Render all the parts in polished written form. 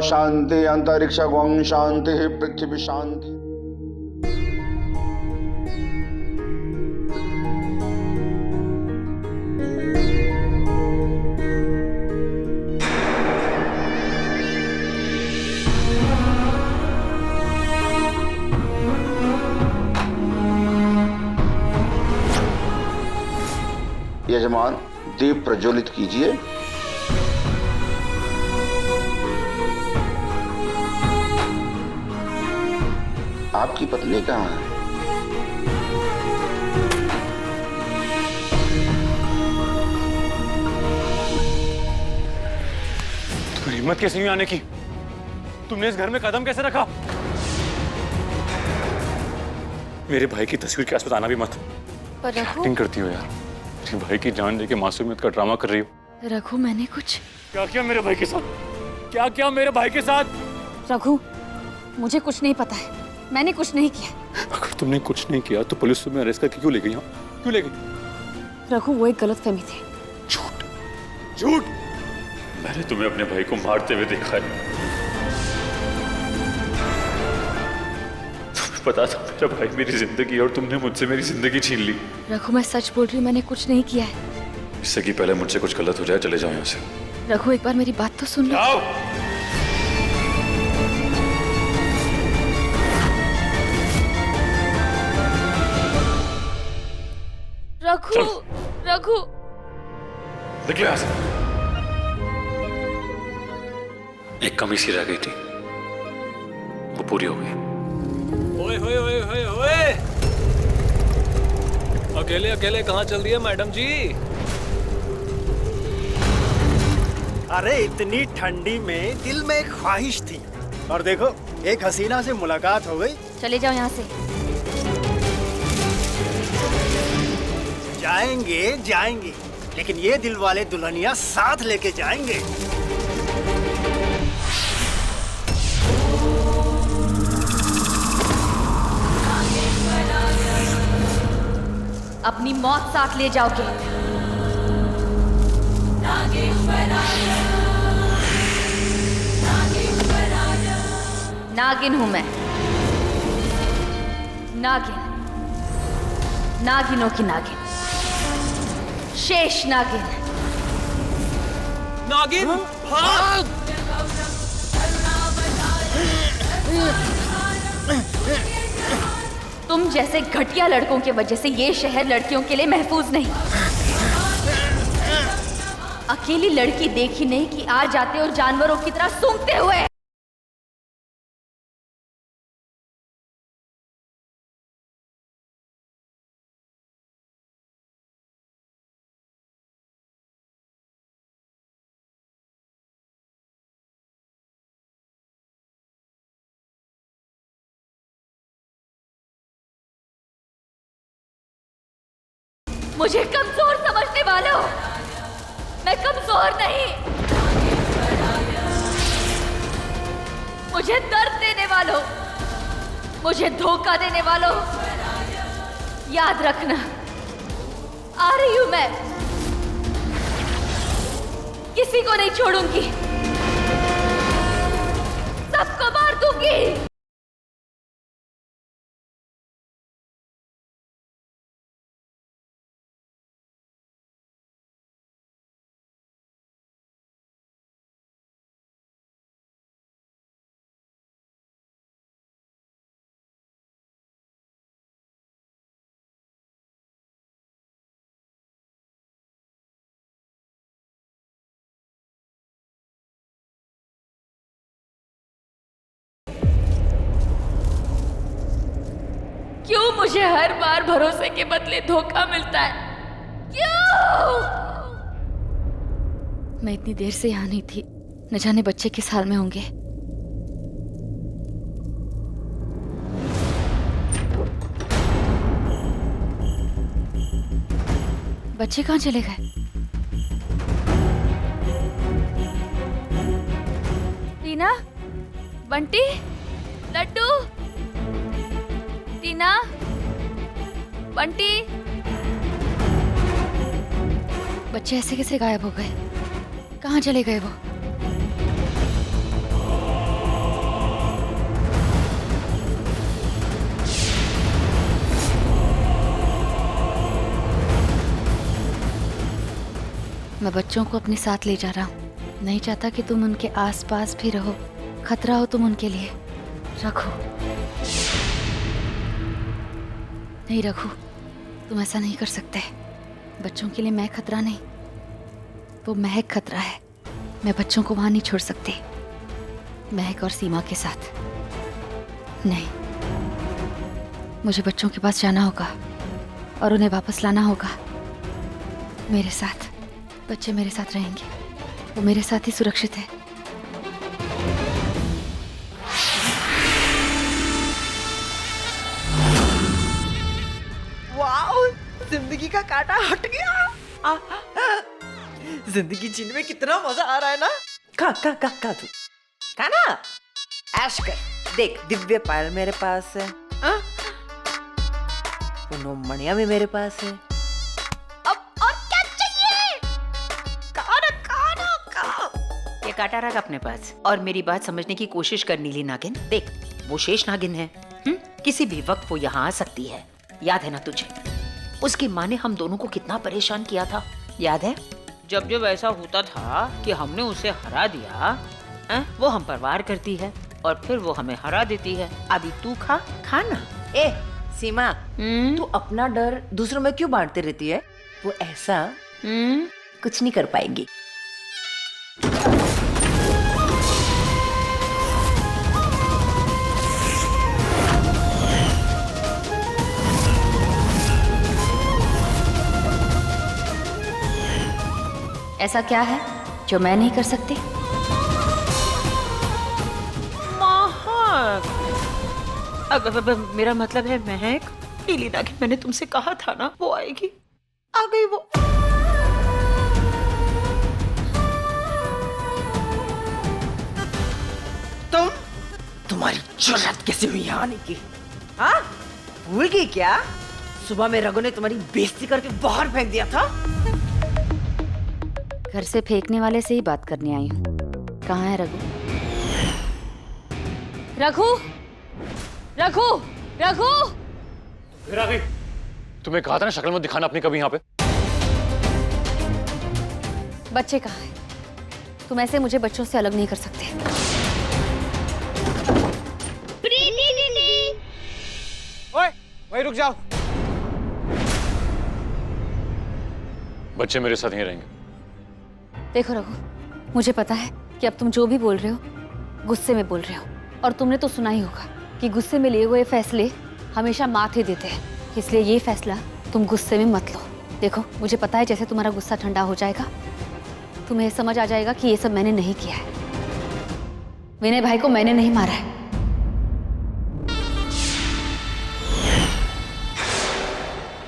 शांति, अंतरिक्ष ओम शांति, पृथ्वी शांति। यजमान, दीप प्रज्वलित कीजिए। आपकी पत्नी कहाँ है? तुम्हें हिम्मत कैसे हुई आने की? तुमने इस घर में कदम कैसे रखा? मेरे भाई की तस्वीर के आसपास आना भी मत। पर रघु, एक्टिंग करती हो यार। मेरे भाई की जान लेके मासूमियत का ड्रामा कर रही हो। रघु मैंने कुछ क्या किया मेरे भाई के साथ? क्या किया मेरे भाई के साथ? रघु, मुझे कुछ नहीं पता है, मैंने कुछ नहीं किया। अगर तुमने कुछ नहीं किया तो पुलिस तुम्हें अरेस्ट करके क्यों ले गई? क्यों ले गई? रघु, वो एक गलतफहमी थी। झूठ, झूठ। मैंने तुम्हें अपने भाई को मारते हुए देखा है। तुम्हें पता था मेरा भाई मेरी जिंदगी, और तुमने मुझसे मेरी जिंदगी छीन ली। रघु, मैं सच बोल रही हूँ, मैंने कुछ नहीं किया है। इससे कि पहले मुझसे कुछ गलत हो जाए, चले जाओ यहाँ से। रघु, एक बार मेरी बात तो सुन लो। जाओ। रघु, रघु, निकले यहाँ से। एक कमी सी रह गई थी, वो पूरी हो गई। ओए होए होए होए होए, अकेले अकेले कहाँ चल रही है मैडम जी? अरे इतनी ठंडी में दिल में एक ख्वाहिश थी, और देखो एक हसीना से मुलाकात हो गई। चले जाओ यहाँ से। जाएंगे जाएंगे, लेकिन ये दिल वाले दुल्हनिया साथ लेके जाएंगे। अपनी मौत साथ ले जाओगे। नागिन हूं मैं, नागिन, नागिनों की नागिन, शेष नागिन। नागिन भाग! तुम जैसे घटिया लड़कों की वजह से ये शहर लड़कियों के लिए महफूज नहीं। अकेली लड़की देखी नहीं कि आ जाते हो जानवरों की तरह सूंघते हुए। मुझे कमजोर समझने वाले हो, मैं कमजोर नहीं। मुझे दर्द देने वालों, मुझे धोखा देने वालों, याद रखना, आ रही हूं मैं, किसी को नहीं छोड़ूंगी, सबको मार दूंगी। क्यों मुझे हर बार भरोसे के बदले धोखा मिलता है? क्यों? मैं इतनी देर से यहाँ नहीं थी, न जाने बच्चे किस हाल में होंगे। बच्चे कहाँ चले गए? टीना, बंटी, लड्डू, टीना, बंटी। बच्चे ऐसे कैसे गायब हो गए? कहाँ चले गए वो? मैं बच्चों को अपने साथ ले जा रहा हूँ। नहीं चाहता कि तुम उनके आसपास भी रहो। खतरा हो तुम उनके लिए। रघु, नहीं रघु, तुम ऐसा नहीं कर सकते। बच्चों के लिए मैं खतरा नहीं, वो महक खतरा है। मैं बच्चों को वहां नहीं छोड़ सकती, महक और सीमा के साथ नहीं। मुझे बच्चों के पास जाना होगा और उन्हें वापस लाना होगा मेरे साथ। बच्चे मेरे साथ रहेंगे, वो मेरे साथ ही सुरक्षित है। वाओ, जिंदगी का कांटा हट गया। जिंदगी जीने में कितना मजा आ रहा है ना। खा तू खा ना, ऐश कर। देख, दिव्य पायल मेरे पास है, मणिया भी मेरे पास है। अब और क्या चाहिए? ये कांटा रख अपने पास और मेरी बात समझने की कोशिश कर नीली नागिन। देख, वो शेष नागिन है, किसी भी वक्त वो यहाँ आ सकती है। याद है ना तुझे, उसकी माँ ने हम दोनों को कितना परेशान किया था, याद है? जब जब ऐसा होता था कि हमने उसे हरा दिया, वो हम पर वार करती है और फिर वो हमें हरा देती है। अभी तू खा ना। ए सीमा, तू अपना डर दूसरों में क्यों बांटती रहती है? वो ऐसा कुछ नहीं कर पाएगी। ऐसा क्या है जो मैं नहीं कर सकती? अब मेरा मतलब है महक। नीली नागिन, मैंने तुमसे कहा था ना वो आएगी। आ गई वो। तुम्हारी जुर्रत कैसे हुई यहाँ आने की? हाँ, भूल गई क्या? सुबह में रघु ने तुम्हारी बेइज्जती करके बाहर फेंक दिया था। घर से फेंकने वाले से ही बात करने आई हूँ। कहाँ है रघु? रघु, रघु, रघु! फिर आ गई। तुम्हें कहा था ना शक्ल मत दिखाना अपनी कभी यहाँ पे। बच्चे कहाँ हैं? तुम ऐसे मुझे बच्चों से अलग नहीं कर सकते। ओए, वहीं रुक जाओ। बच्चे मेरे साथ ही रहेंगे। देखो रघु, मुझे पता है कि अब तुम जो भी बोल रहे हो गुस्से में बोल रहे हो, और तुमने तो सुना ही होगा कि गुस्से में लिए हुए फैसले हमेशा माथे देते हैं। इसलिए ये फैसला तुम गुस्से में मत लो। देखो, मुझे पता है जैसे तुम्हारा गुस्सा ठंडा हो जाएगा, तुम्हें समझ आ जाएगा कि ये सब मैंने नहीं किया है। विनय भाई को मैंने नहीं मारा है।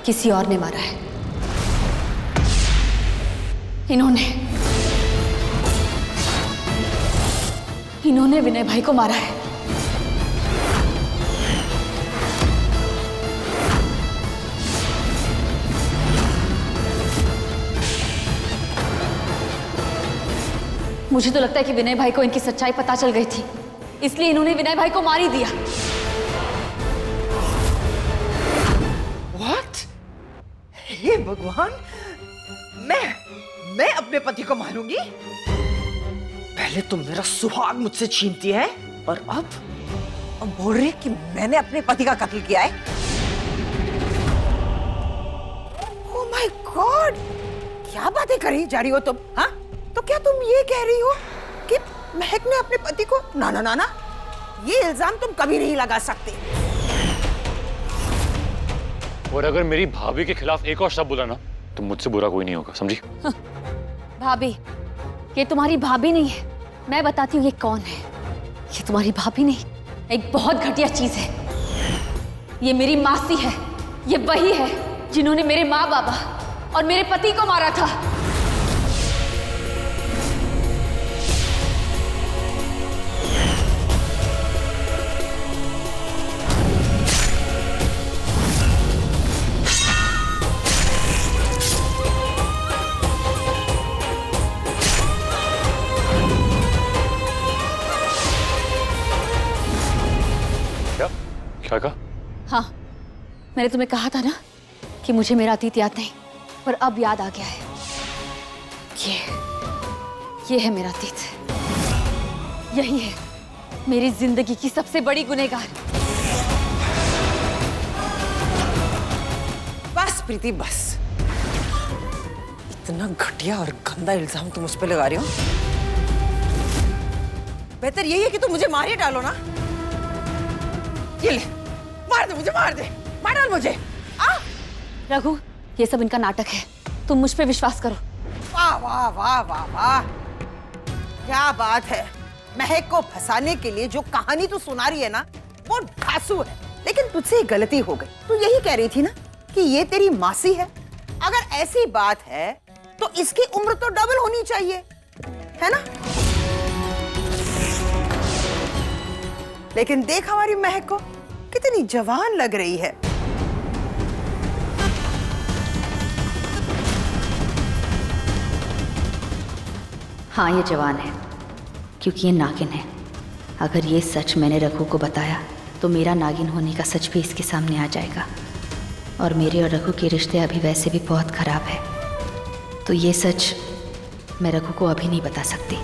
किसी और ने मारा है। इन्होंने विनय भाई को मारा है। मुझे तो लगता है कि विनय भाई को इनकी सच्चाई पता चल गई थी, इसलिए इन्होंने विनय भाई को मार ही दिया। What? हे भगवान, मैं अपने पति को मारूंगी? पहले तो मेरा सुहाग मुझसे छीनती है और अब बोल रही कि मैंने अपने पति का कत्ल किया है। Oh my God! क्या बातें करी जा रही हो तुम? हाँ? तो क्या तुम ये कह रही हो कि महक ने अपने पति को? ना ना ना ना, ये इल्जाम तुम कभी नहीं लगा सकते। और अगर मेरी भाभी के खिलाफ एक और शब्द बोला ना तो मुझसे बुरा कोई नहीं होगा, समझी? भाभी? ये तुम्हारी भाभी नहीं है। मैं बताती हूँ ये कौन है। ये तुम्हारी भाभी नहीं, एक बहुत घटिया चीज है। ये मेरी मासी है। ये वही है जिन्होंने मेरे माँ बाबा और मेरे पति को मारा था। क्या कहा? हाँ, मैंने तुम्हें कहा था ना कि मुझे मेरा अतीत याद नहीं, पर अब याद आ गया है। ये है मेरा अतीत। यही है मेरी जिंदगी की सबसे बड़ी गुनहगार। बस प्रीति बस, इतना घटिया और गंदा इल्जाम तुम मुझ पे लगा रही हो। बेहतर यही है कि तुम मुझे मार ही डालो ना। ये ले, मार दे मुझे, मार दे, मार डाल मुझे। रघु, ये सब इनका नाटक है, तुम मुझ पे विश्वास करो। वाह वाह वाह वाह वाह, क्या बात है। महक को फंसाने के लिए जो कहानी तू सुना रही है ना, वो धांसू है। लेकिन तुझसे एक गलती हो गई। तू यही कह रही थी ना कि ये तेरी मासी है। अगर ऐसी बात है तो इसकी उम्र तो डबल होनी चाहिए, है ना? लेकिन देख हमारी महक को, कितनी जवान लग रही है। हाँ, ये जवान है क्योंकि ये नागिन है। अगर ये सच मैंने रघु को बताया तो मेरा नागिन होने का सच भी इसके सामने आ जाएगा। और मेरे और रघु के रिश्ते अभी वैसे भी बहुत खराब है, तो ये सच मैं रघु को अभी नहीं बता सकती।